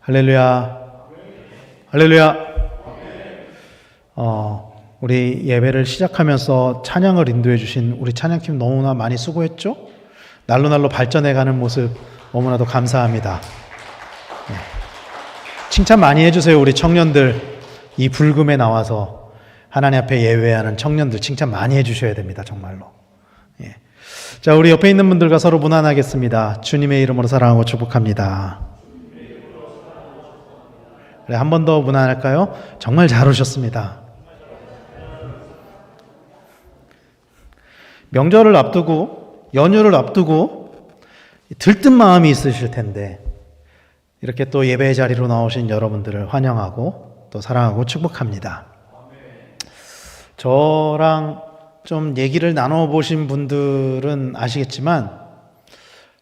할렐루야. 할렐루야. 우리 예배를 시작하면서 찬양을 인도해 주신 우리 찬양팀 너무나 많이 수고했죠? 날로 발전해가는 모습 너무나도 감사합니다. 네. 칭찬 많이 해주세요. 우리 청년들 이 불금에 나와서 하나님 앞에 예배하는 청년들 칭찬 많이 해주셔야 됩니다. 정말로. 예. 자, 우리 옆에 있는 분들과 서로 문안하겠습니다. 주님의 이름으로 사랑하고 축복합니다. 그래, 한 번 더 문안할까요? 정말 잘 오셨습니다. 명절을 앞두고 연휴를 앞두고 들뜬 마음이 있으실 텐데 이렇게 또 예배의 자리로 나오신 여러분들을 환영하고 또 사랑하고 축복합니다. 저랑 좀 얘기를 나눠보신 분들은 아시겠지만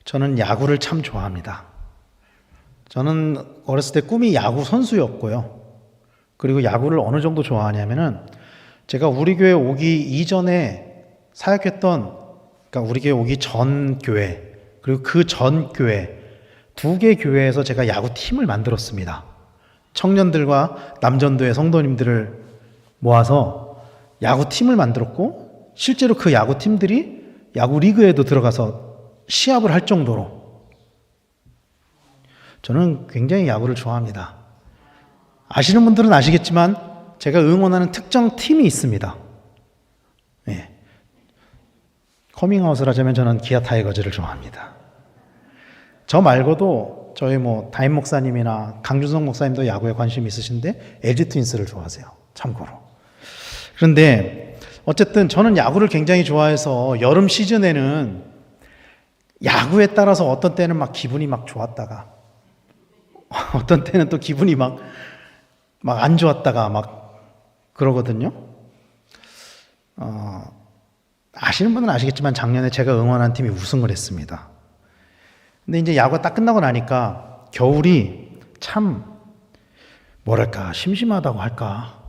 저는 야구를 참 좋아합니다. 저는 어렸을 때 꿈이 야구 선수였고요. 그리고 야구를 어느 정도 좋아하냐면은 제가 우리 교회 오기 이전에 사역했던, 그러니까 우리 교회 오기 전 교회, 그리고 그 전 교회, 두 개 교회에서 제가 야구팀을 만들었습니다. 청년들과 남전도의 성도님들을 모아서 야구팀을 만들었고, 실제로 그 야구팀들이 야구 리그에도 들어가서 시합을 할 정도로 저는 굉장히 야구를 좋아합니다. 아시는 분들은 아시겠지만 제가 응원하는 특정 팀이 있습니다. 네. 커밍아웃을 하자면 저는 기아 타이거즈를 좋아합니다. 저 말고도 저희 담임 목사님이나 강준성 목사님도 야구에 관심이 있으신데 LG 트윈스를 좋아하세요. 참고로. 그런데 어쨌든 저는 야구를 굉장히 좋아해서 여름 시즌에는 야구에 따라서 어떤 때는 막 기분이 막 좋았다가 어떤 때는 또 기분이 막 안 좋았다가 막 그러거든요. 아시는 분은 아시겠지만 작년에 제가 응원한 팀이 우승을 했습니다. 근데 이제 야구가 딱 끝나고 나니까 겨울이 참 뭐랄까 심심하다고 할까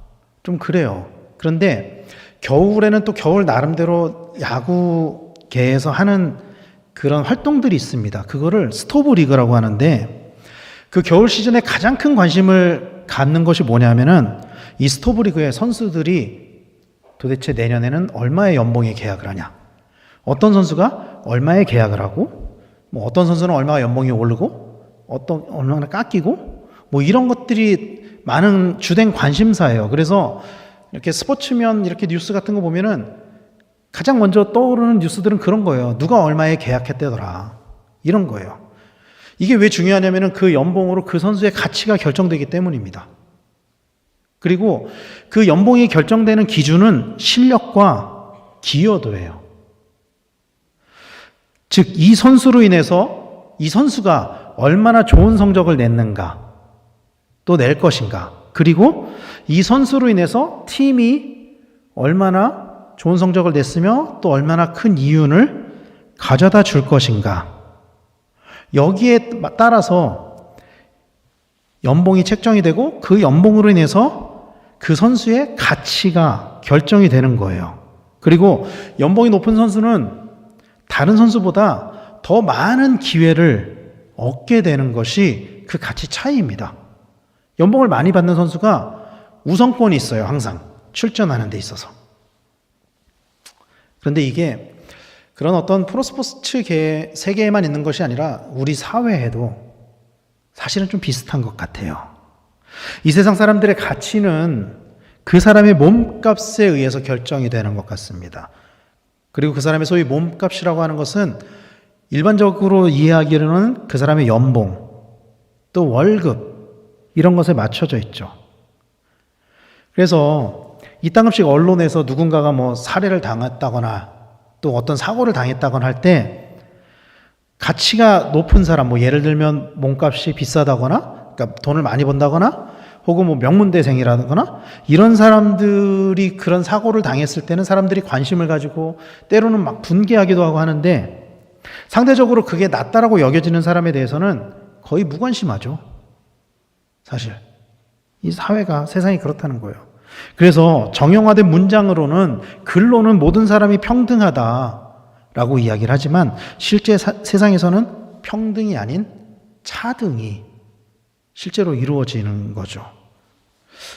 좀 그래요. 그런데 겨울에는 또 겨울 나름대로 야구계에서 하는 그런 활동들이 있습니다. 그거를 스토브 리그라고 하는데 그 겨울 시즌에 가장 큰 관심을 갖는 것이 뭐냐면은 이 스토브 리그의 선수들이 도대체 내년에는 얼마의 연봉에 계약을 하냐, 어떤 선수가 얼마에 계약을 하고, 어떤 선수는 얼마가 연봉이 오르고, 얼마나 깎이고, 이런 것들이 많은 주된 관심사예요. 그래서 이렇게 스포츠면 이렇게 뉴스 같은 거 보면은 가장 먼저 떠오르는 뉴스들은 그런 거예요. 누가 얼마에 계약했대더라. 이런 거예요. 이게 왜 중요하냐면은 그 연봉으로 그 선수의 가치가 결정되기 때문입니다. 그리고 그 연봉이 결정되는 기준은 실력과 기여도예요. 즉, 이 선수로 인해서 이 선수가 얼마나 좋은 성적을 냈는가, 또 낼 것인가, 그리고 이 선수로 인해서 팀이 얼마나 좋은 성적을 냈으며 또 얼마나 큰 이윤을 가져다 줄 것인가, 여기에 따라서 연봉이 책정이 되고 그 연봉으로 인해서 그 선수의 가치가 결정이 되는 거예요. 그리고 연봉이 높은 선수는 다른 선수보다 더 많은 기회를 얻게 되는 것이 그 가치 차이입니다. 연봉을 많이 받는 선수가 우선권이 있어요. 항상 출전하는 데 있어서. 그런데 이게 그런 어떤 프로스포츠 세계에만 있는 것이 아니라 우리 사회에도 사실은 좀 비슷한 것 같아요. 이 세상 사람들의 가치는 그 사람의 몸값에 의해서 결정이 되는 것 같습니다. 그리고 그 사람의 소위 몸값이라고 하는 것은 일반적으로 이해하기로는 그 사람의 연봉, 또 월급, 이런 것에 맞춰져 있죠. 그래서 이따금씩 언론에서 누군가가 살해를 당했다거나 또 어떤 사고를 당했다거나 할 때 가치가 높은 사람, 예를 들면 몸값이 비싸다거나, 그러니까 돈을 많이 번다거나, 혹은 명문대생이라거나, 이런 사람들이 그런 사고를 당했을 때는 사람들이 관심을 가지고 때로는 막 분개하기도 하고 하는데, 상대적으로 그게 낫다라고 여겨지는 사람에 대해서는 거의 무관심하죠. 사실 이 사회가, 세상이 그렇다는 거예요. 그래서 정형화된 문장으로는, 글로는 모든 사람이 평등하다라고 이야기를 하지만 실제 세상에서는 평등이 아닌 차등이 실제로 이루어지는 거죠.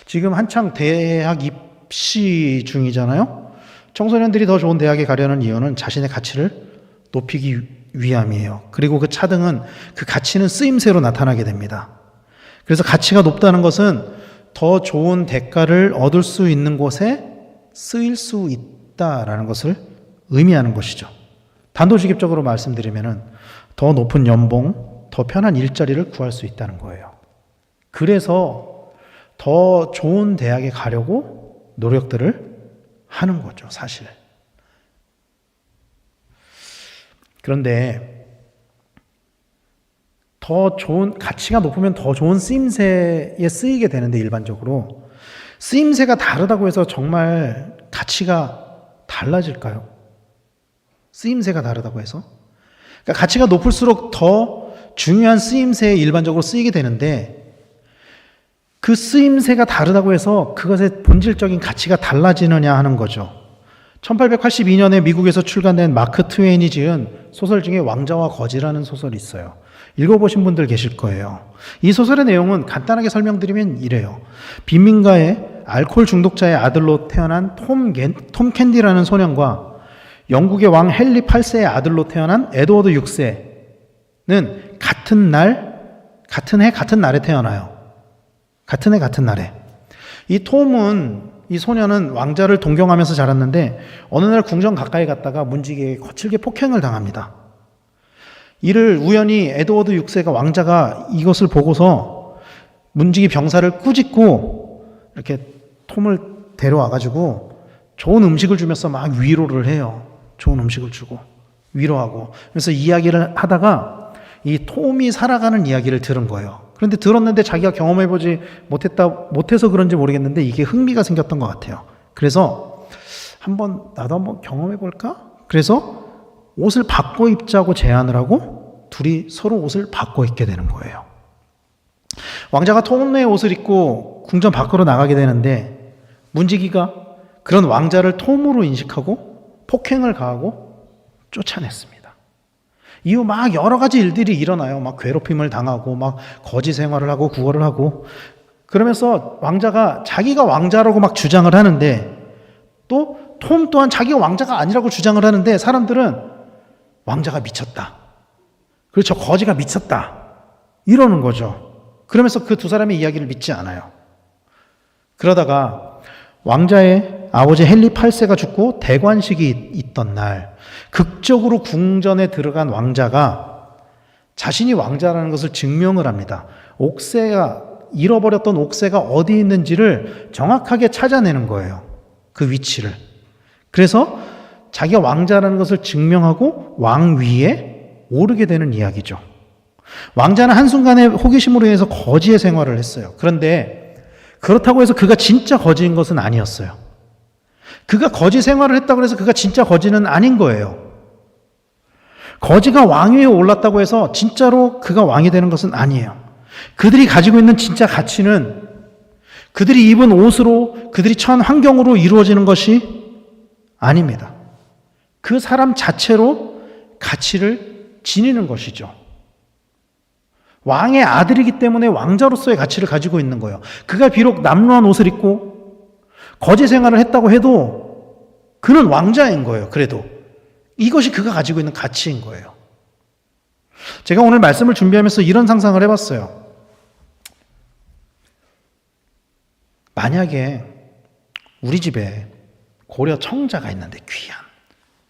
지금 한창 대학 입시 중이잖아요. 청소년들이 더 좋은 대학에 가려는 이유는 자신의 가치를 높이기 위함이에요. 그리고 그 차등은, 그 가치는 쓰임새로 나타나게 됩니다. 그래서 가치가 높다는 것은 더 좋은 대가를 얻을 수 있는 곳에 쓰일 수 있다라는 것을 의미하는 것이죠. 단도직입적으로 말씀드리면은 더 높은 연봉, 더 편한 일자리를 구할 수 있다는 거예요. 그래서 더 좋은 대학에 가려고 노력들을 하는 거죠, 사실. 그런데 더 좋은, 가치가 높으면 더 좋은 쓰임새에 쓰이게 되는데, 일반적으로 쓰임새가 다르다고 해서 정말 가치가 달라질까요? 쓰임새가 다르다고 해서? 그러니까 가치가 높을수록 더 중요한 쓰임새에 일반적으로 쓰이게 되는데, 그 쓰임새가 다르다고 해서 그것의 본질적인 가치가 달라지느냐 하는 거죠. 1882년에 미국에서 출간된 마크 트웨인이 지은 소설 중에 왕자와 거지라는 소설이 있어요. 읽어보신 분들 계실 거예요. 이 소설의 내용은 간단하게 설명드리면 이래요. 빈민가의 알코올 중독자의 아들로 태어난 톰 캔디라는 소년과 영국의 왕 헨리 8세의 아들로 태어난 에드워드 6세는 같은 해, 같은 날에 태어나요. 같은 해, 같은 날에. 이 소년은 왕자를 동경하면서 자랐는데, 어느 날 궁전 가까이 갔다가 문지기에게 거칠게 폭행을 당합니다. 이를 우연히 에드워드 6세가, 왕자가 이것을 보고서 문지기 병사를 꾸짖고 이렇게 톰을 데려와가지고 좋은 음식을 주면서 막 위로를 해요. 좋은 음식을 주고 위로하고. 그래서 이야기를 하다가 이 톰이 살아가는 이야기를 들은 거예요. 그런데 들었는데 자기가 경험해보지 못해서 그런지 모르겠는데 이게 흥미가 생겼던 것 같아요. 그래서 나도 한번 경험해볼까? 그래서 옷을 바꿔 입자고 제안을 하고 둘이 서로 옷을 바꿔 입게 되는 거예요. 왕자가 톰의 옷을 입고 궁전 밖으로 나가게 되는데, 문지기가 그런 왕자를 톰으로 인식하고 폭행을 가하고 쫓아냈습니다. 이후 막 여러 가지 일들이 일어나요. 막 괴롭힘을 당하고, 막 거지 생활을 하고, 구걸을 하고. 그러면서 왕자가 자기가 왕자라고 막 주장을 하는데, 또 톰 또한 자기가 왕자가 아니라고 주장을 하는데, 사람들은 왕자가 미쳤다, 그리고 저 거지가 미쳤다, 이러는 거죠. 그러면서 그 두 사람의 이야기를 믿지 않아요. 그러다가 왕자의 아버지 헨리 8세가 죽고 대관식이 있던 날, 극적으로 궁전에 들어간 왕자가 자신이 왕자라는 것을 증명을 합니다. 잃어버렸던 옥새가 어디 있는지를 정확하게 찾아내는 거예요. 그 위치를. 그래서 자기가 왕자라는 것을 증명하고 왕위에 오르게 되는 이야기죠. 왕자는 한순간의 호기심으로 인해서 거지의 생활을 했어요. 그런데 그렇다고 해서 그가 진짜 거지인 것은 아니었어요. 그가 거지 생활을 했다고 해서 그가 진짜 거지는 아닌 거예요. 거지가 왕위에 올랐다고 해서 진짜로 그가 왕이 되는 것은 아니에요. 그들이 가지고 있는 진짜 가치는 그들이 입은 옷으로, 그들이 처한 환경으로 이루어지는 것이 아닙니다. 그 사람 자체로 가치를 지니는 것이죠. 왕의 아들이기 때문에 왕자로서의 가치를 가지고 있는 거예요. 그가 비록 남루한 옷을 입고 거지 생활을 했다고 해도 그는 왕자인 거예요. 그래도 이것이 그가 가지고 있는 가치인 거예요. 제가 오늘 말씀을 준비하면서 이런 상상을 해봤어요. 만약에 우리 집에 고려 청자가 있는데, 귀한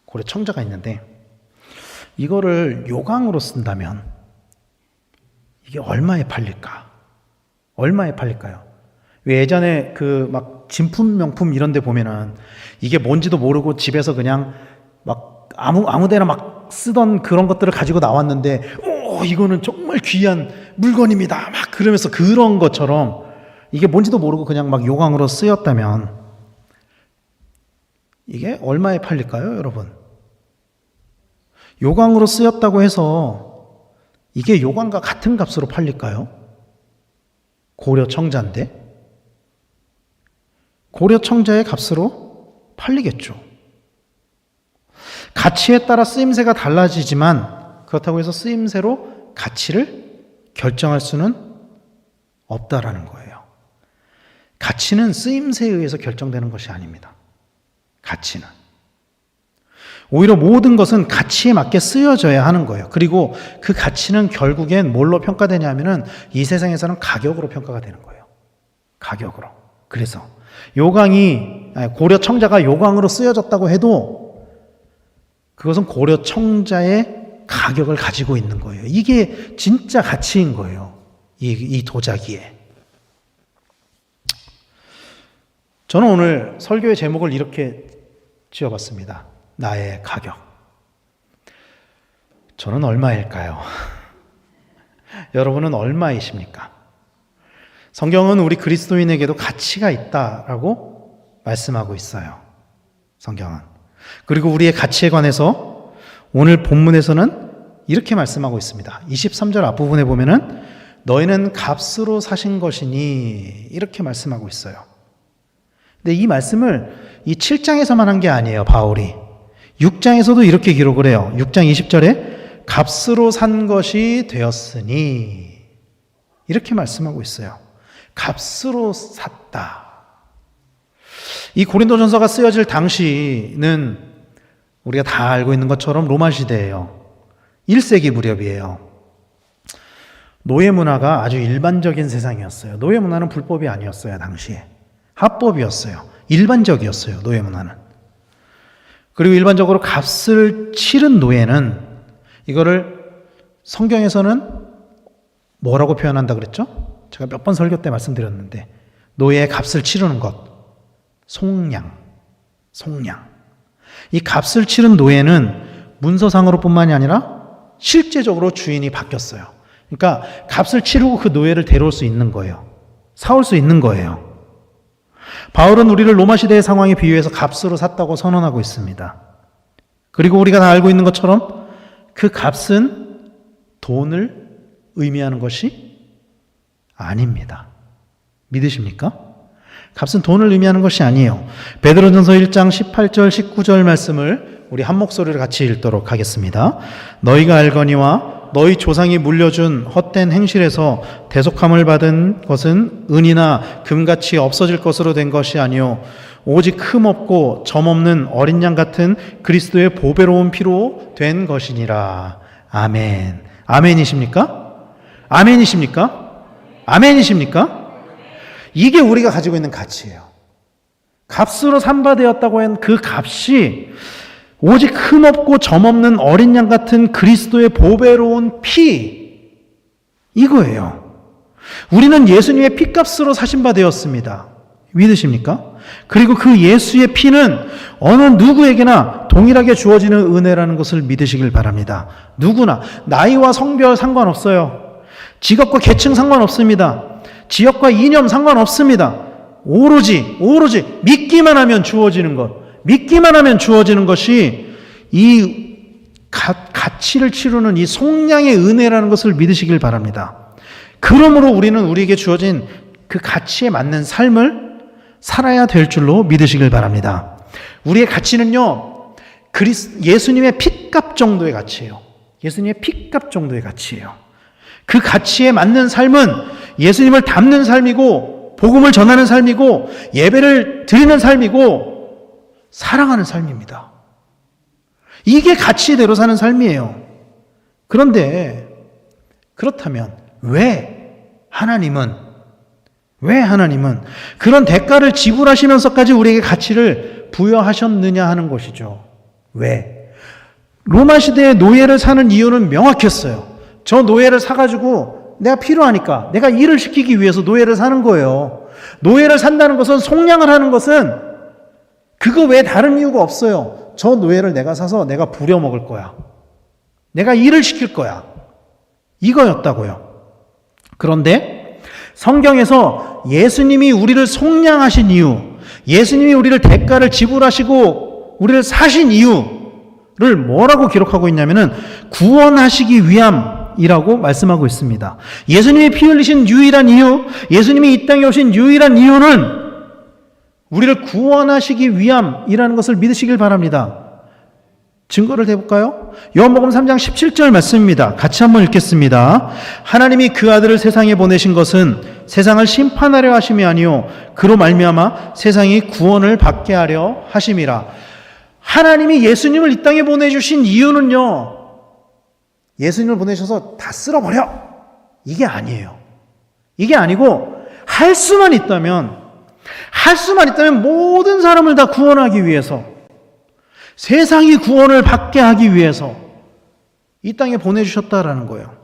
고려 청자가 있는데, 이거를 요강으로 쓴다면 이게 얼마에 팔릴까? 얼마에 팔릴까요? 왜 예전에 그 막 진품 명품 이런 데 보면은 이게 뭔지도 모르고 집에서 그냥 막 아무 데나 막 쓰던 그런 것들을 가지고 나왔는데, 이거는 정말 귀한 물건입니다, 막 그러면서, 그런 것처럼 이게 뭔지도 모르고 그냥 막 요강으로 쓰였다면 이게 얼마에 팔릴까요, 여러분? 요강으로 쓰였다고 해서 이게 요강과 같은 값으로 팔릴까요? 고려 청자인데? 고려 청자의 값으로 팔리겠죠. 가치에 따라 쓰임새가 달라지지만, 그렇다고 해서 쓰임새로 가치를 결정할 수는 없다라는 거예요. 가치는 쓰임새에 의해서 결정되는 것이 아닙니다. 가치는. 오히려 모든 것은 가치에 맞게 쓰여져야 하는 거예요. 그리고 그 가치는 결국엔 뭘로 평가되냐 하면은 이 세상에서는 가격으로 평가가 되는 거예요. 가격으로. 그래서 고려 청자가 요강으로 쓰여졌다고 해도 그것은 고려 청자의 가격을 가지고 있는 거예요. 이게 진짜 가치인 거예요. 이 도자기에. 저는 오늘 설교의 제목을 이렇게 지어봤습니다. 나의 가격. 저는 얼마일까요? 여러분은 얼마이십니까? 성경은 우리 그리스도인에게도 가치가 있다라고 말씀하고 있어요. 성경은. 그리고 우리의 가치에 관해서 오늘 본문에서는 이렇게 말씀하고 있습니다. 23절 앞부분에 보면은 너희는 값으로 사신 것이니 이렇게 말씀하고 있어요. 근데 이 말씀을 이 7장에서만 한 게 아니에요. 바울이. 6장에서도 이렇게 기록을 해요. 6장 20절에 값으로 산 것이 되었으니 이렇게 말씀하고 있어요. 값으로 샀다. 이 고린도전서가 쓰여질 당시는 우리가 다 알고 있는 것처럼 로마 시대예요. 1세기 무렵이에요. 노예 문화가 아주 일반적인 세상이었어요. 노예 문화는 불법이 아니었어요. 당시에. 합법이었어요. 일반적이었어요. 노예 문화는. 그리고 일반적으로 값을 치른 노예는 이거를 성경에서는 뭐라고 표현한다 그랬죠? 제가 몇 번 설교 때 말씀드렸는데 노예의 값을 치르는 것. 속량. 이 값을 치른 노예는 문서상으로 뿐만이 아니라 실제적으로 주인이 바뀌었어요. 그러니까 값을 치르고 그 노예를 데려올 수 있는 거예요. 사올 수 있는 거예요. 바울은 우리를 로마 시대의 상황에 비유해서 값으로 샀다고 선언하고 있습니다. 그리고 우리가 다 알고 있는 것처럼 그 값은 돈을 의미하는 것이 아닙니다. 믿으십니까? 값은 돈을 의미하는 것이 아니에요. 베드로전서 1장 18절 19절 말씀을 우리 한 목소리로 같이 읽도록 하겠습니다. 너희가 알거니와 너희 조상이 물려준 헛된 행실에서 대속함을 받은 것은 은이나 금같이 없어질 것으로 된 것이 아니요 오직 흠없고 점없는 어린 양 같은 그리스도의 보배로운 피로 된 것이니라. 아멘. 아멘이십니까? 아멘이십니까? 아멘이십니까? 이게 우리가 가지고 있는 가치예요. 값으로 산바되었다고 한 그 값이 오직 흠없고 점없는 어린 양 같은 그리스도의 보배로운 피, 이거예요. 우리는 예수님의 피값으로 사신 바 되었습니다. 믿으십니까? 그리고 그 예수의 피는 어느 누구에게나 동일하게 주어지는 은혜라는 것을 믿으시길 바랍니다. 누구나 나이와 성별 상관없어요. 직업과 계층 상관없습니다. 지역과 이념 상관없습니다. 오로지 믿기만 하면 주어지는 것, 믿기만 하면 주어지는 것이 이 가치를 치르는 이 속량의 은혜라는 것을 믿으시길 바랍니다. 그러므로 우리는 우리에게 주어진 그 가치에 맞는 삶을 살아야 될 줄로 믿으시길 바랍니다. 우리의 가치는요, 예수님의 핏값 정도의 가치예요. 예수님의 핏값 정도의 가치예요. 그 가치에 맞는 삶은 예수님을 닮는 삶이고, 복음을 전하는 삶이고, 예배를 드리는 삶이고, 사랑하는 삶입니다. 이게 가치대로 사는 삶이에요. 그런데 그렇다면 왜 하나님은 그런 대가를 지불하시면서까지 우리에게 가치를 부여하셨느냐 하는 것이죠. 왜? 로마 시대의 노예를 사는 이유는 명확했어요. 저 노예를 사가지고 내가 필요하니까 내가 일을 시키기 위해서 노예를 사는 거예요. 노예를 산다는 것은 속량을 하는 것은 그거 외에 다른 이유가 없어요. 저 노예를 내가 사서 내가 부려먹을 거야. 내가 일을 시킬 거야. 이거였다고요. 그런데 성경에서 예수님이 우리를 속량하신 이유, 예수님이 우리를 대가를 지불하시고 우리를 사신 이유를 뭐라고 기록하고 있냐면은 구원하시기 위함이라고 말씀하고 있습니다. 예수님이 피 흘리신 유일한 이유, 예수님이 이 땅에 오신 유일한 이유는 우리를 구원하시기 위함이라는 것을 믿으시길 바랍니다. 증거를 대볼까요? 요한복음 3장 17절 말씀입니다. 같이 한번 읽겠습니다. 하나님이 그 아들을 세상에 보내신 것은 세상을 심판하려 하심이 아니요 그로 말미암아 세상이 구원을 받게 하려 하심이라. 하나님이 예수님을 이 땅에 보내주신 이유는요, 예수님을 보내셔서 다 쓸어버려, 이게 아니에요. 이게 아니고 할 수만 있다면 모든 사람을 다 구원하기 위해서, 세상이 구원을 받게 하기 위해서 이 땅에 보내주셨다라는 거예요.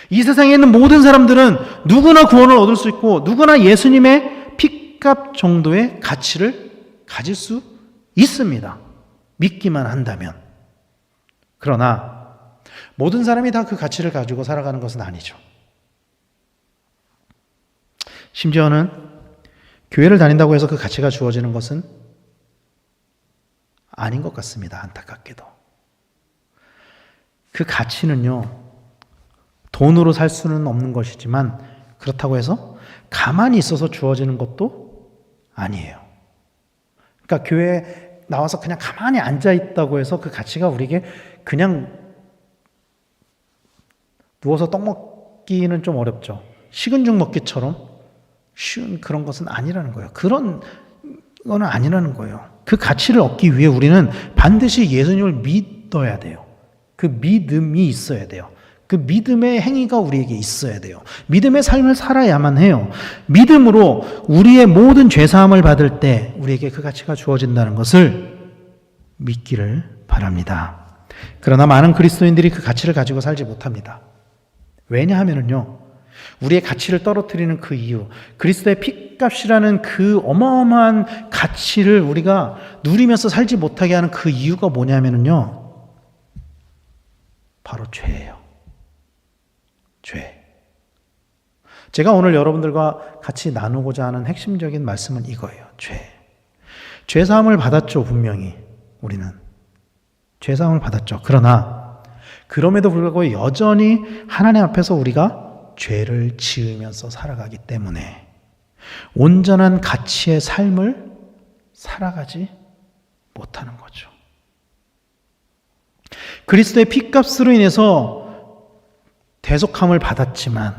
이 세상에 있는 모든 사람들은 누구나 구원을 얻을 수 있고 누구나 예수님의 핏값 정도의 가치를 가질 수 있습니다. 믿기만 한다면. 그러나 모든 사람이 다 그 가치를 가지고 살아가는 것은 아니죠. 심지어는 교회를 다닌다고 해서 그 가치가 주어지는 것은 아닌 것 같습니다. 안타깝게도. 그 가치는요, 돈으로 살 수는 없는 것이지만 그렇다고 해서 가만히 있어서 주어지는 것도 아니에요. 그러니까 교회에 나와서 그냥 가만히 앉아 있다고 해서 그 가치가 우리에게 그냥 누워서 떡 먹기는 좀 어렵죠. 식은 죽 먹기처럼 쉬운 그런 것은 아니라는 거예요. 그런 거는 아니라는 거예요. 그 가치를 얻기 위해 우리는 반드시 예수님을 믿어야 돼요. 그 믿음이 있어야 돼요. 그 믿음의 행위가 우리에게 있어야 돼요. 믿음의 삶을 살아야만 해요. 믿음으로 우리의 모든 죄사함을 받을 때 우리에게 그 가치가 주어진다는 것을 믿기를 바랍니다. 그러나 많은 그리스도인들이 그 가치를 가지고 살지 못합니다. 왜냐하면요, 우리의 가치를 떨어뜨리는 그 이유, 그리스도의 핏값이라는 그 어마어마한 가치를 우리가 누리면서 살지 못하게 하는 그 이유가 뭐냐면요, 바로 죄예요. 죄. 제가 오늘 여러분들과 같이 나누고자 하는 핵심적인 말씀은 이거예요. 죄. 죄사함을 받았죠, 분명히. 우리는 죄사함을 받았죠. 그러나 그럼에도 불구하고 여전히 하나님 앞에서 우리가 죄를 지으면서 살아가기 때문에 온전한 가치의 삶을 살아가지 못하는 거죠. 그리스도의 핏값으로 인해서 대속함을 받았지만,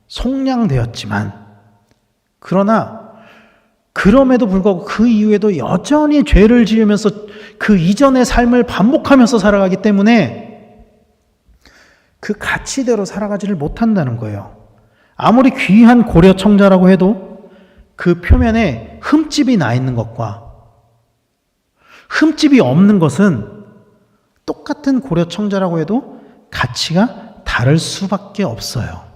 속량되었지만, 그러나 그럼에도 불구하고 그 이후에도 여전히 죄를 지으면서 그 이전의 삶을 반복하면서 살아가기 때문에 그 가치대로 살아가지를 못한다는 거예요. 아무리 귀한 고려 청자라고 해도 그 표면에 흠집이 나 있는 것과 흠집이 없는 것은 똑같은 고려 청자라고 해도 가치가 다를 수밖에 없어요.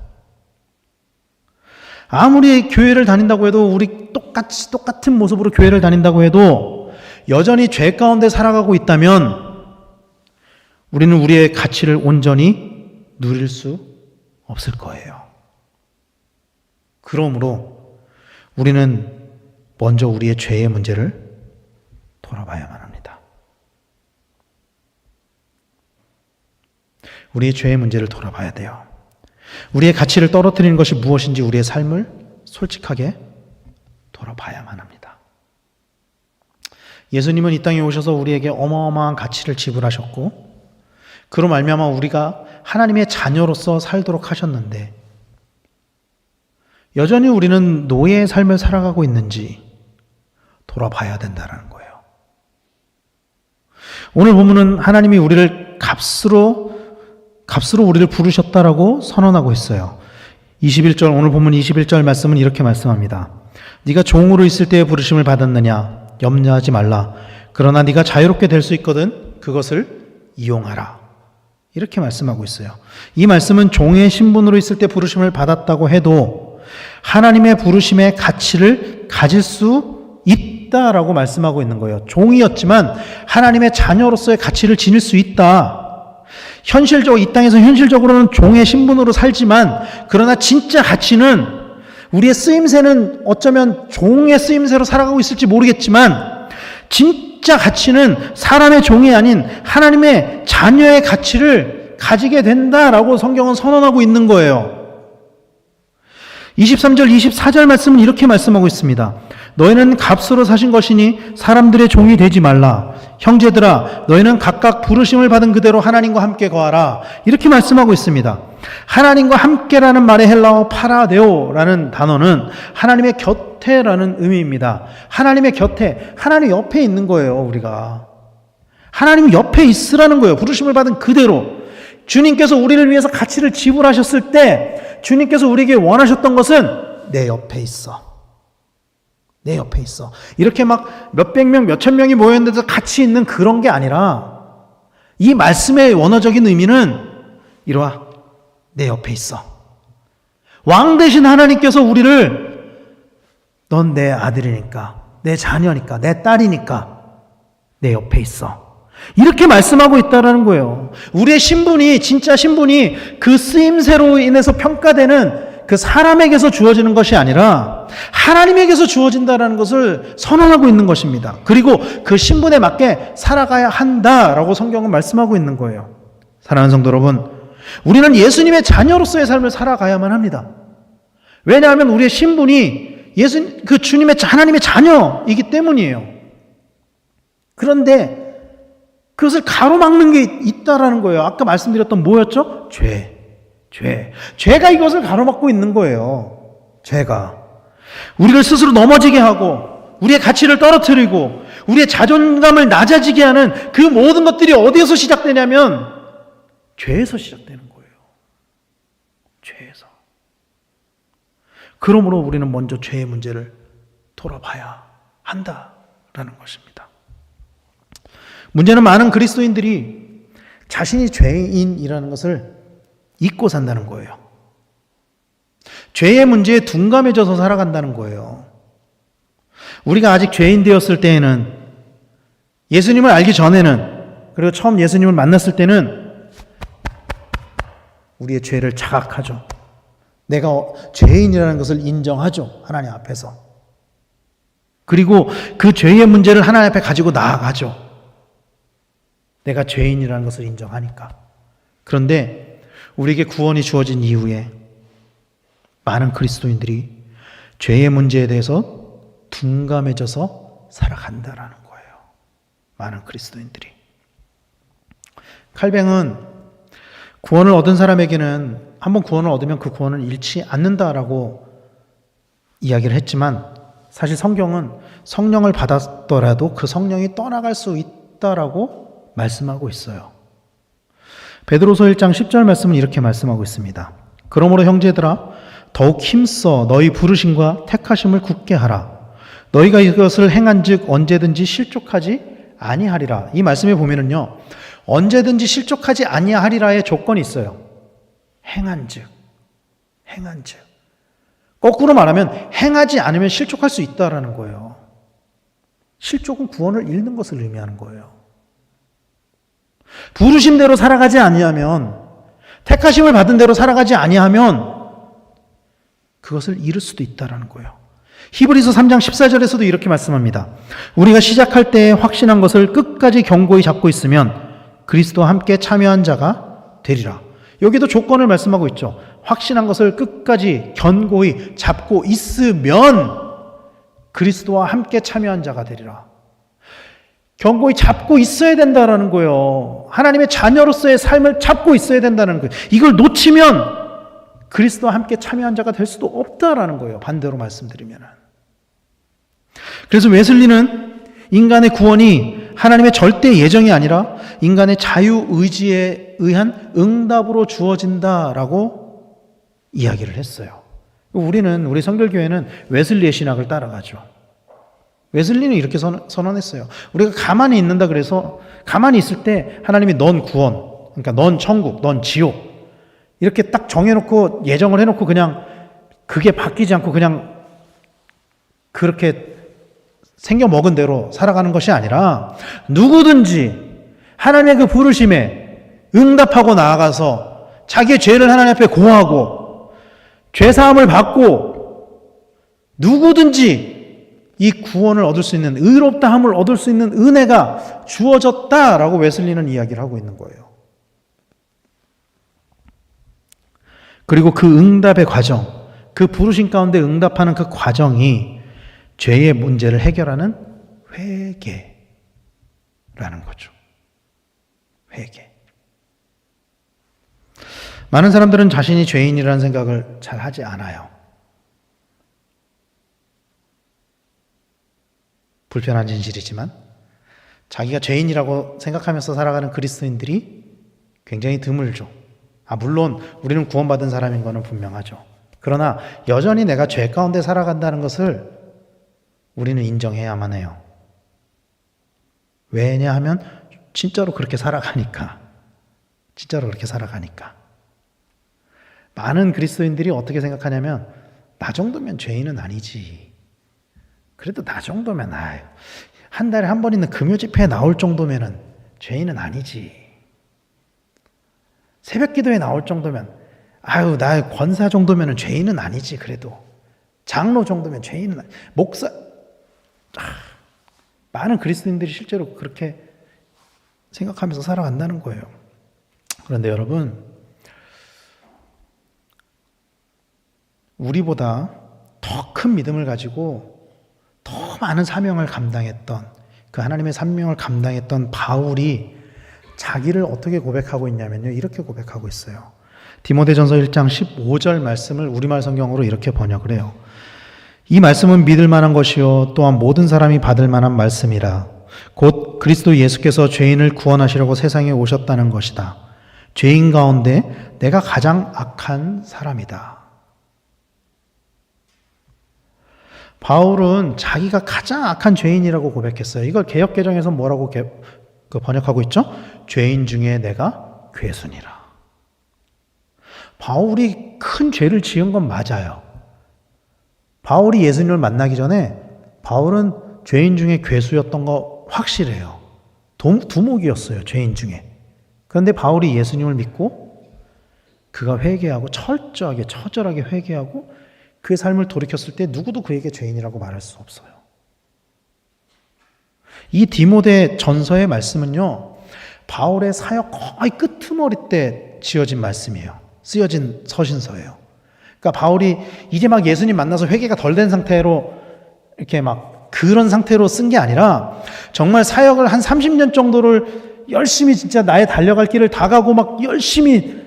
아무리 교회를 다닌다고 해도, 우리 똑같은 모습으로 교회를 다닌다고 해도 여전히 죄 가운데 살아가고 있다면 우리는 우리의 가치를 온전히 누릴 수 없을 거예요. 그러므로 우리는 먼저 우리의 죄의 문제를 돌아봐야만 합니다. 우리의 죄의 문제를 돌아봐야 돼요. 우리의 가치를 떨어뜨리는 것이 무엇인지 우리의 삶을 솔직하게 돌아봐야만 합니다. 예수님은 이 땅에 오셔서 우리에게 어마어마한 가치를 지불하셨고, 그로 말미암아 우리가 하나님의 자녀로서 살도록 하셨는데 여전히 우리는 노예의 삶을 살아가고 있는지 돌아봐야 된다는 거예요. 오늘 본문은 하나님이 우리를 값으로 우리를 부르셨다라고 선언하고 있어요. 21절, 오늘 본문 21절 말씀은 이렇게 말씀합니다. 네가 종으로 있을 때의 부르심을 받았느냐? 염려하지 말라. 그러나 네가 자유롭게 될 수 있거든 그것을 이용하라. 이렇게 말씀하고 있어요. 이 말씀은 종의 신분으로 있을 때 부르심을 받았다고 해도 하나님의 부르심의 가치를 가질 수 있다라고 말씀하고 있는 거예요. 종이었지만 하나님의 자녀로서의 가치를 지닐 수 있다. 이 땅에서 현실적으로는 종의 신분으로 살지만, 그러나 진짜 가치는, 우리의 쓰임새는 어쩌면 종의 쓰임새로 살아가고 있을지 모르겠지만, 진짜 가치는 사람의 종이 아닌 하나님의 자녀의 가치를 가지게 된다라고 성경은 선언하고 있는 거예요. 23절, 24절 말씀은 이렇게 말씀하고 있습니다. 너희는 값으로 사신 것이니 사람들의 종이 되지 말라. 형제들아, 너희는 각각 부르심을 받은 그대로 하나님과 함께 거하라. 이렇게 말씀하고 있습니다. 하나님과 함께라는 말의 헬라어 파라데오라는 단어는 하나님의 곁에라는 의미입니다. 하나님의 곁에, 하나님 옆에 있는 거예요, 우리가. 하나님 옆에 있으라는 거예요. 부르심을 받은 그대로. 주님께서 우리를 위해서 가치를 지불하셨을 때 주님께서 우리에게 원하셨던 것은 내 옆에 있어. 내 옆에 있어. 이렇게 막 몇백 명, 몇천 명이 모였는데도 같이 있는 그런 게 아니라 이 말씀의 원어적인 의미는 이리와 내 옆에 있어. 왕 대신 하나님께서 우리를 넌 내 아들이니까, 내 자녀니까, 내 딸이니까 내 옆에 있어. 이렇게 말씀하고 있다라는 거예요. 우리의 신분이, 진짜 신분이 그 쓰임새로 인해서 평가되는 그 사람에게서 주어지는 것이 아니라 하나님에게서 주어진다라는 것을 선언하고 있는 것입니다. 그리고 그 신분에 맞게 살아가야 한다라고 성경은 말씀하고 있는 거예요. 사랑하는 성도 여러분, 우리는 예수님의 자녀로서의 삶을 살아가야만 합니다. 왜냐하면 우리의 신분이 그 주님의, 하나님의 자녀이기 때문이에요. 그런데 그것을 가로막는 게 있다라는 거예요. 아까 말씀드렸던 뭐였죠? 죄가 이것을 가로막고 있는 거예요. 죄가. 우리를 스스로 넘어지게 하고 우리의 가치를 떨어뜨리고 우리의 자존감을 낮아지게 하는 그 모든 것들이 어디에서 시작되냐면 죄에서 시작되는 거예요. 죄에서. 그러므로 우리는 먼저 죄의 문제를 돌아봐야 한다라는 것입니다. 문제는 많은 그리스도인들이 자신이 죄인이라는 것을 잊고 산다는 거예요. 죄의 문제에 둔감해져서 살아간다는 거예요. 우리가 아직 죄인 되었을 때에는, 예수님을 알기 전에는, 그리고 처음 예수님을 만났을 때는 우리의 죄를 자각하죠. 내가 죄인이라는 것을 인정하죠. 하나님 앞에서. 그리고 그 죄의 문제를 하나님 앞에 가지고 나아가죠. 내가 죄인이라는 것을 인정하니까. 그런데 우리에게 구원이 주어진 이후에 많은 그리스도인들이 죄의 문제에 대해서 둔감해져서 살아간다라는 거예요. 많은 그리스도인들이. 칼뱅은 구원을 얻은 사람에게는 한번 구원을 얻으면 그 구원을 잃지 않는다라고 이야기를 했지만, 사실 성경은 성령을 받았더라도 그 성령이 떠나갈 수 있다라고 말씀하고 있어요. 베드로서 1장 10절 말씀은 이렇게 말씀하고 있습니다. 그러므로 형제들아, 더욱 힘써 너희 부르심과 택하심을 굳게 하라. 너희가 이것을 행한즉 언제든지 실족하지 아니하리라. 이 말씀에 보면은요, 언제든지 실족하지 아니하리라의 조건이 있어요. 행한즉. 거꾸로 말하면 행하지 않으면 실족할 수 있다라는 거예요. 실족은 구원을 잃는 것을 의미하는 거예요. 부르심대로 살아가지 아니하면, 택하심을 받은 대로 살아가지 아니하면 그것을 잃을 수도 있다라는 거예요. 히브리서 3장 14절에서도 이렇게 말씀합니다. 우리가 시작할 때에 확신한 것을 끝까지 견고히 잡고 있으면 그리스도와 함께 참여한 자가 되리라. 여기도 조건을 말씀하고 있죠. 확신한 것을 끝까지 견고히 잡고 있으면 그리스도와 함께 참여한 자가 되리라. 견고히 잡고 있어야 된다는 거예요. 하나님의 자녀로서의 삶을 잡고 있어야 된다는 거예요. 이걸 놓치면 그리스도와 함께 참여한 자가 될 수도 없다라는 거예요. 반대로 말씀드리면. 그래서 웨슬리는 인간의 구원이 하나님의 절대 예정이 아니라 인간의 자유의지에 의한 응답으로 주어진다라고 이야기를 했어요. 우리 성결교회는 웨슬리의 신학을 따라가죠. 웨슬리는 이렇게 선언했어요. 우리가 가만히 있는다 그래서 가만히 있을 때 하나님이 넌 구원, 그러니까 넌 천국, 넌 지옥 이렇게 딱 정해놓고 예정을 해놓고 그냥 그게 바뀌지 않고 그냥 그렇게 생겨먹은 대로 살아가는 것이 아니라 누구든지 하나님의 그 부르심에 응답하고 나아가서 자기의 죄를 하나님 앞에 고하고 죄사함을 받고 누구든지 이 구원을 얻을 수 있는, 의롭다함을 얻을 수 있는 은혜가 주어졌다라고 웨슬리는 이야기를 하고 있는 거예요. 그리고 그 응답의 과정, 그 부르심 가운데 응답하는 그 과정이 죄의 문제를 해결하는 회개라는 거죠. 회개. 많은 사람들은 자신이 죄인이라는 생각을 잘 하지 않아요. 불편한 진실이지만 자기가 죄인이라고 생각하면서 살아가는 그리스도인들이 굉장히 드물죠. 물론 우리는 구원받은 사람인 것은 분명하죠. 그러나 여전히 내가 죄 가운데 살아간다는 것을 우리는 인정해야만 해요. 왜냐하면 진짜로 그렇게 살아가니까. 진짜로 그렇게 살아가니까. 많은 그리스도인들이 어떻게 생각하냐면 나 정도면 죄인은 아니지. 그래도 나 정도면 한 달에 한 번 있는 금요 집회에 나올 정도면은 죄인은 아니지. 새벽 기도에 나올 정도면 나의 권사 정도면은 죄인은 아니지. 그래도 장로 정도면 죄인은 목사. 많은 그리스도인들이 실제로 그렇게 생각하면서 살아간다는 거예요. 그런데 여러분, 우리보다 더 큰 믿음을 가지고 더 많은 사명을 감당했던, 그 하나님의 사명을 감당했던 바울이 자기를 어떻게 고백하고 있냐면요, 이렇게 고백하고 있어요. 디모데전서 1장 15절 말씀을 우리말 성경으로 이렇게 번역을 해요. 이 말씀은 믿을 만한 것이요 또한 모든 사람이 받을 만한 말씀이라. 곧 그리스도 예수께서 죄인을 구원하시려고 세상에 오셨다는 것이다. 죄인 가운데 내가 가장 악한 사람이다. 바울은 자기가 가장 악한 죄인이라고 고백했어요. 이걸 개역개정에서 뭐라고 번역하고 있죠? 죄인 중에 내가 괴순이라. 바울이 큰 죄를 지은 건 맞아요. 바울이 예수님을 만나기 전에 바울은 죄인 중에 괴수였던 거 확실해요. 두목이었어요, 죄인 중에. 그런데 바울이 예수님을 믿고 그가 회개하고 철저하게 처절하게 회개하고 그의 삶을 돌이켰을 때 누구도 그에게 죄인이라고 말할 수 없어요. 이 디모데 전서의 말씀은요, 바울의 사역 거의 끄트머리 때 지어진 말씀이에요. 쓰여진 서신서예요. 그러니까 바울이 이제 막 예수님 만나서 회개가 덜 된 상태로 이렇게 막 그런 상태로 쓴 게 아니라 정말 사역을 한 30년 정도를 열심히 진짜 나의 달려갈 길을 다 가고 막 열심히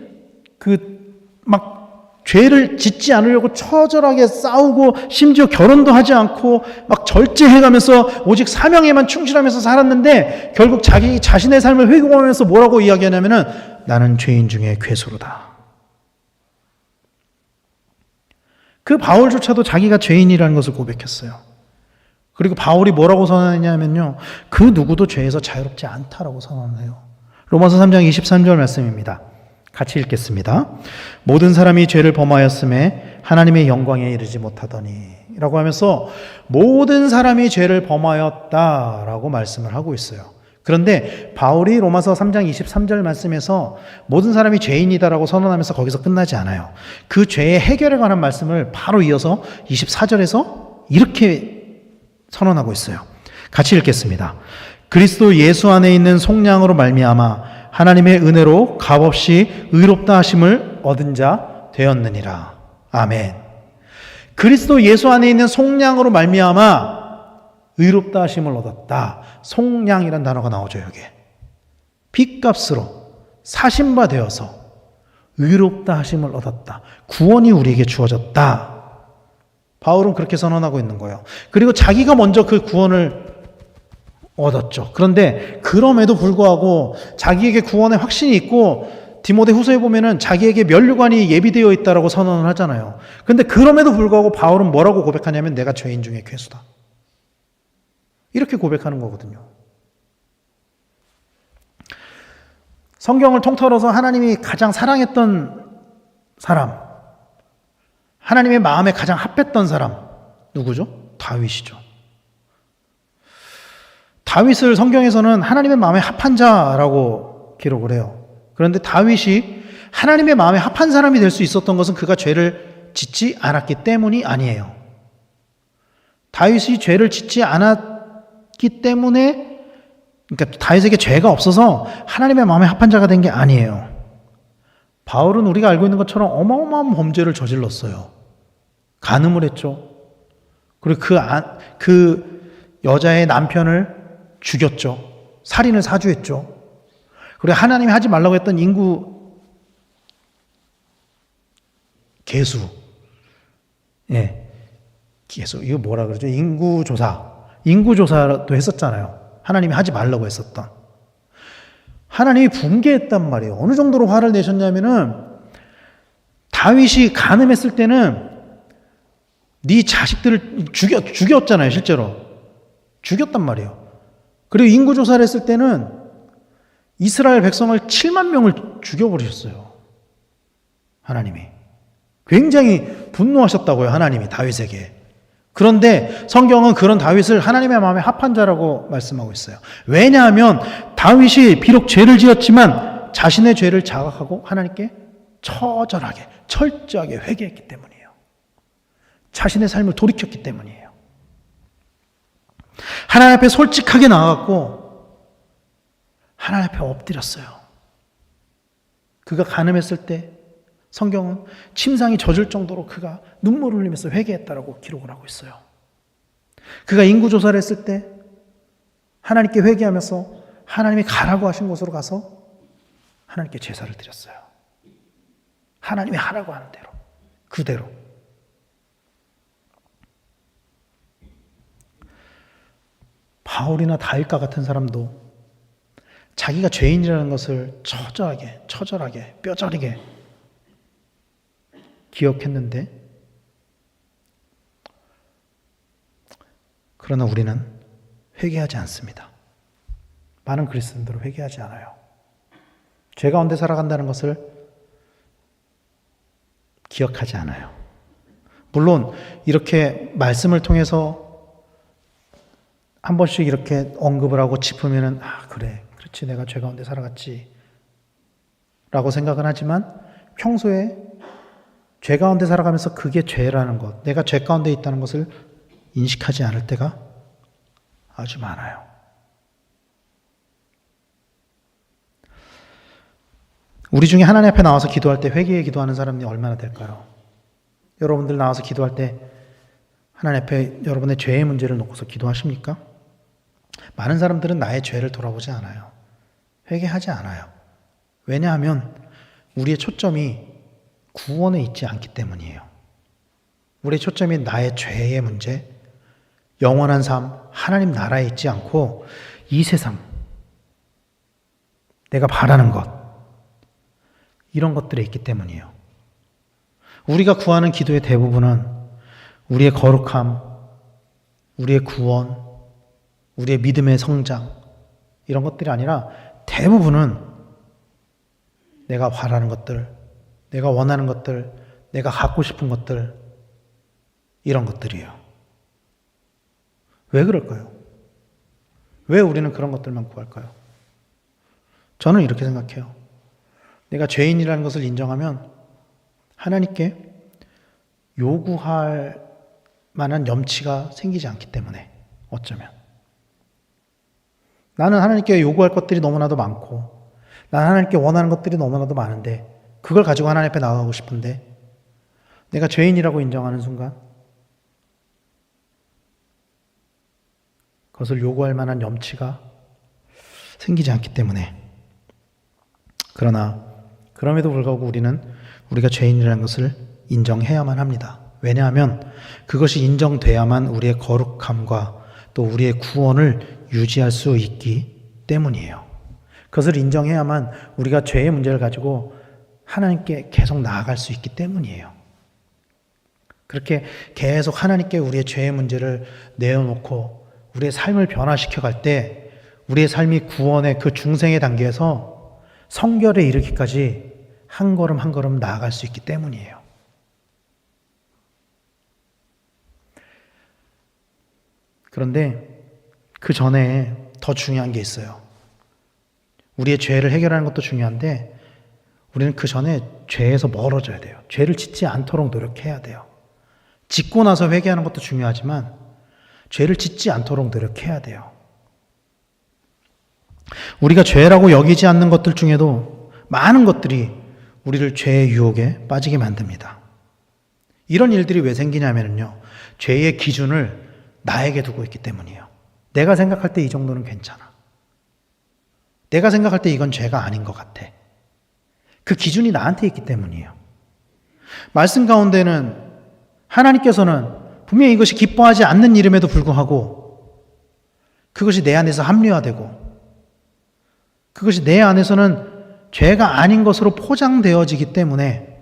막 죄를 짓지 않으려고 처절하게 싸우고 심지어 결혼도 하지 않고 막 절제해가면서 오직 사명에만 충실하면서 살았는데 결국 자기 자신의 삶을 회고하면서 뭐라고 이야기하냐면은 나는 죄인 중에 괴수로다. 그 바울조차도 자기가 죄인이라는 것을 고백했어요. 그리고 바울이 뭐라고 선언했냐면요, 그 누구도 죄에서 자유롭지 않다라고 선언해요. 로마서 3장 23절 말씀입니다. 같이 읽겠습니다. 모든 사람이 죄를 범하였음에 하나님의 영광에 이르지 못하더니 라고 하면서 모든 사람이 죄를 범하였다라고 말씀을 하고 있어요. 그런데 바울이 로마서 3장 23절 말씀에서 모든 사람이 죄인이다라고 선언하면서 거기서 끝나지 않아요. 그 죄의 해결에 관한 말씀을 바로 이어서 24절에서 이렇게 선언하고 있어요. 같이 읽겠습니다. 그리스도 예수 안에 있는 속량으로 말미암아 하나님의 은혜로 값없이 의롭다 하심을 얻은 자 되었느니라. 아멘. 그리스도 예수 안에 있는 속량으로 말미암아 의롭다 하심을 얻었다. 속량이란 단어가 나오죠, 여기에. 핏값으로 사신 바 되어서 의롭다 하심을 얻었다. 구원이 우리에게 주어졌다. 바울은 그렇게 선언하고 있는 거예요. 그리고 자기가 먼저 그 구원을 얻었죠. 그런데 그럼에도 불구하고 자기에게 구원의 확신이 있고 디모데 후서에 보면은 자기에게 면류관이 예비되어 있다라고 선언을 하잖아요. 그런데 그럼에도 불구하고 바울은 뭐라고 고백하냐면 내가 죄인 중에 괴수다. 이렇게 고백하는 거거든요. 성경을 통틀어서 하나님이 가장 사랑했던 사람, 하나님의 마음에 가장 합했던 사람 누구죠? 다윗이죠. 다윗을 성경에서는 하나님의 마음에 합한 자라고 기록을 해요. 그런데 다윗이 하나님의 마음에 합한 사람이 될 수 있었던 것은 그가 죄를 짓지 않았기 때문이 아니에요. 다윗이 죄를 짓지 않았기 때문에, 그러니까 다윗에게 죄가 없어서 하나님의 마음에 합한 자가 된 게 아니에요. 바울은 우리가 알고 있는 것처럼 어마어마한 범죄를 저질렀어요. 간음을 했죠. 그리고 그 여자의 남편을 죽였죠. 살인을 사주했죠. 그리고 하나님이 하지 말라고 했던 인구 계수. 예. 계수. 이거 뭐라 그러죠? 인구조사도 했었잖아요. 하나님이 하지 말라고 했었던. 하나님이 분개했단 말이에요. 어느 정도로 화를 내셨냐면은 다윗이 간음했을 때는 네 자식들을 죽였잖아요. 실제로. 죽였단 말이에요. 그리고 인구조사를 했을 때는 이스라엘 백성을 7만 명을 죽여버리셨어요. 하나님이. 굉장히 분노하셨다고요. 하나님이 다윗에게. 그런데 성경은 그런 다윗을 하나님의 마음에 합한 자라고 말씀하고 있어요. 왜냐하면 다윗이 비록 죄를 지었지만 자신의 죄를 자각하고 하나님께 처절하게 철저하게 회개했기 때문이에요. 자신의 삶을 돌이켰기 때문이에요. 하나님 앞에 솔직하게 나아갔고 하나님 앞에 엎드렸어요. 그가 간음했을 때 성경은 침상이 젖을 정도로 그가 눈물을 흘리면서 회개했다라고 기록을 하고 있어요. 그가 인구조사를 했을 때 하나님께 회개하면서 하나님이 가라고 하신 곳으로 가서 하나님께 제사를 드렸어요. 하나님이 하라고 하는 대로, 그대로. 바울이나 다윗과 같은 사람도 자기가 죄인이라는 것을 처절하게, 뼈저리게 기억했는데, 그러나 우리는 회개하지 않습니다. 많은 그리스도인들은 회개하지 않아요. 죄 가운데 살아간다는 것을 기억하지 않아요. 물론 이렇게 말씀을 통해서 한 번씩 이렇게 언급을 하고 짚으면은 그래, 그렇지, 내가 죄 가운데 살아갔지 라고 생각은 하지만 평소에 죄 가운데 살아가면서 그게 죄라는 것, 내가 죄 가운데 있다는 것을 인식하지 않을 때가 아주 많아요. 우리 중에 하나님 앞에 나와서 기도할 때 회개의 기도하는 사람이 얼마나 될까요? 여러분들 나와서 기도할 때 하나님 앞에 여러분의 죄의 문제를 놓고서 기도하십니까? 많은 사람들은 나의 죄를 돌아보지 않아요. 회개하지 않아요. 왜냐하면 우리의 초점이 구원에 있지 않기 때문이에요. 우리의 초점이 나의 죄의 문제, 영원한 삶, 하나님 나라에 있지 않고 이 세상, 내가 바라는 것, 이런 것들에 있기 때문이에요. 우리가 구하는 기도의 대부분은 우리의 거룩함, 우리의 구원, 우리의 믿음의 성장, 이런 것들이 아니라 대부분은 내가 바라는 것들, 내가 원하는 것들, 내가 갖고 싶은 것들, 이런 것들이에요. 왜 그럴까요? 왜 우리는 그런 것들만 구할까요? 저는 이렇게 생각해요. 내가 죄인이라는 것을 인정하면 하나님께 요구할 만한 염치가 생기지 않기 때문에, 어쩌면. 나는 하나님께 요구할 것들이 너무나도 많고, 나는 하나님께 원하는 것들이 너무나도 많은데, 그걸 가지고 하나님 앞에 나아가고 싶은데, 내가 죄인이라고 인정하는 순간, 그것을 요구할 만한 염치가 생기지 않기 때문에. 그러나 그럼에도 불구하고 우리는 우리가 죄인이라는 것을 인정해야만 합니다. 왜냐하면 그것이 인정돼야만 우리의 거룩함과 또 우리의 구원을 유지할 수 있기 때문이에요. 그것을 인정해야만 우리가 죄의 문제를 가지고 하나님께 계속 나아갈 수 있기 때문이에요. 그렇게 계속 하나님께 우리의 죄의 문제를 내어놓고 우리의 삶을 변화시켜 갈 때 우리의 삶이 구원의 그 중생의 단계에서 성결에 이르기까지 한 걸음 한 걸음 나아갈 수 있기 때문이에요. 그런데 그 전에 더 중요한 게 있어요. 우리의 죄를 해결하는 것도 중요한데 우리는 그 전에 죄에서 멀어져야 돼요. 죄를 짓지 않도록 노력해야 돼요. 짓고 나서 회개하는 것도 중요하지만 죄를 짓지 않도록 노력해야 돼요. 우리가 죄라고 여기지 않는 것들 중에도 많은 것들이 우리를 죄의 유혹에 빠지게 만듭니다. 이런 일들이 왜 생기냐면요. 죄의 기준을 나에게 두고 있기 때문이에요. 내가 생각할 때 이 정도는 괜찮아. 내가 생각할 때 이건 죄가 아닌 것 같아. 그 기준이 나한테 있기 때문이에요. 말씀 가운데는 하나님께서는 분명히 이것이 기뻐하지 않는 일임에도 불구하고 그것이 내 안에서 합리화되고 그것이 내 안에서는 죄가 아닌 것으로 포장되어지기 때문에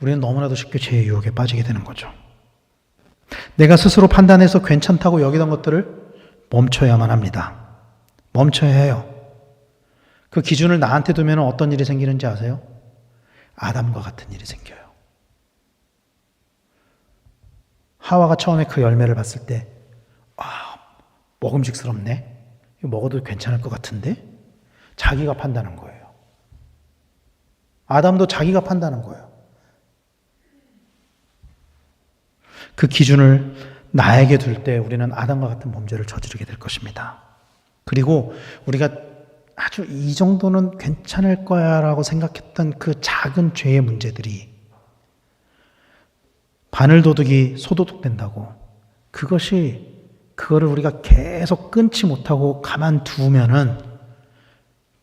우리는 너무나도 쉽게 죄의 유혹에 빠지게 되는 거죠. 내가 스스로 판단해서 괜찮다고 여기던 것들을 멈춰야만 합니다. 멈춰야 해요. 그 기준을 나한테 두면 어떤 일이 생기는지 아세요? 아담과 같은 일이 생겨요. 하와가 처음에 그 열매를 봤을 때 먹음직스럽네. 이거 먹어도 괜찮을 것 같은데? 자기가 판단한 거예요. 아담도 자기가 판단한 거예요. 그 기준을 나에게 둘 때 우리는 아담과 같은 범죄를 저지르게 될 것입니다. 그리고 우리가 아주 이 정도는 괜찮을 거야 라고 생각했던 그 작은 죄의 문제들이 바늘도둑이 소도둑된다고 그거를 우리가 계속 끊지 못하고 가만두면은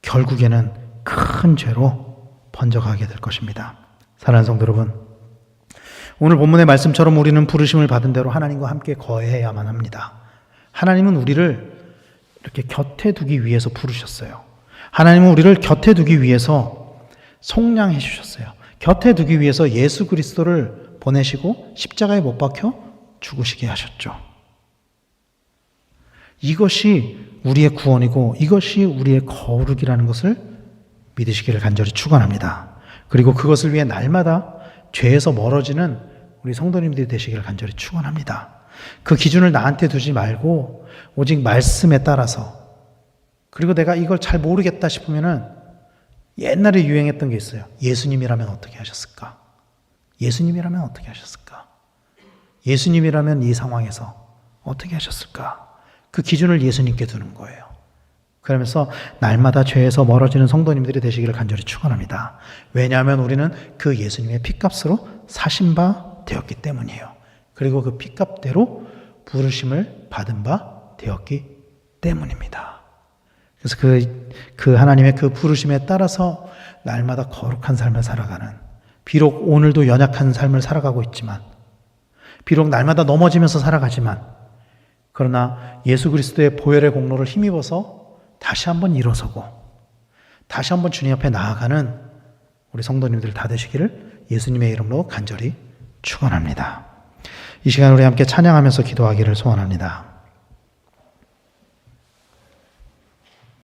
결국에는 큰 죄로 번져가게 될 것입니다. 사랑하는 성도 여러분, 오늘 본문의 말씀처럼 우리는 부르심을 받은 대로 하나님과 함께 거해야만 합니다. 하나님은 우리를 이렇게 곁에 두기 위해서 부르셨어요. 하나님은 우리를 곁에 두기 위해서 속량해 주셨어요. 곁에 두기 위해서 예수 그리스도를 보내시고 십자가에 못 박혀 죽으시게 하셨죠. 이것이 우리의 구원이고 이것이 우리의 거룩이라는 것을 믿으시기를 간절히 축원합니다. 그리고 그것을 위해 날마다 죄에서 멀어지는 우리 성도님들이 되시기를 간절히 축원합니다. 그 기준을 나한테 두지 말고 오직 말씀에 따라서, 그리고 내가 이걸 잘 모르겠다 싶으면은 옛날에 유행했던 게 있어요. 예수님이라면 어떻게 하셨을까? 예수님이라면 어떻게 하셨을까? 예수님이라면 이 상황에서 어떻게 하셨을까? 그 기준을 예수님께 두는 거예요. 그러면서 날마다 죄에서 멀어지는 성도님들이 되시기를 간절히 축원합니다. 왜냐하면 우리는 그 예수님의 피값으로 사신 바 되었기 때문이에요. 그리고 그 피값대로 부르심을 받은 바 되었기 때문입니다. 그래서 그 하나님의 그 부르심에 따라서 날마다 거룩한 삶을 살아가는, 비록 오늘도 연약한 삶을 살아가고 있지만, 비록 날마다 넘어지면서 살아가지만, 그러나 예수 그리스도의 보혈의 공로를 힘입어서 다시 한번 일어서고 다시 한번 주님 앞에 나아가는 우리 성도님들 다 되시기를 예수님의 이름으로 간절히 축원합니다. 이 시간 우리 함께 찬양하면서 기도하기를 소원합니다.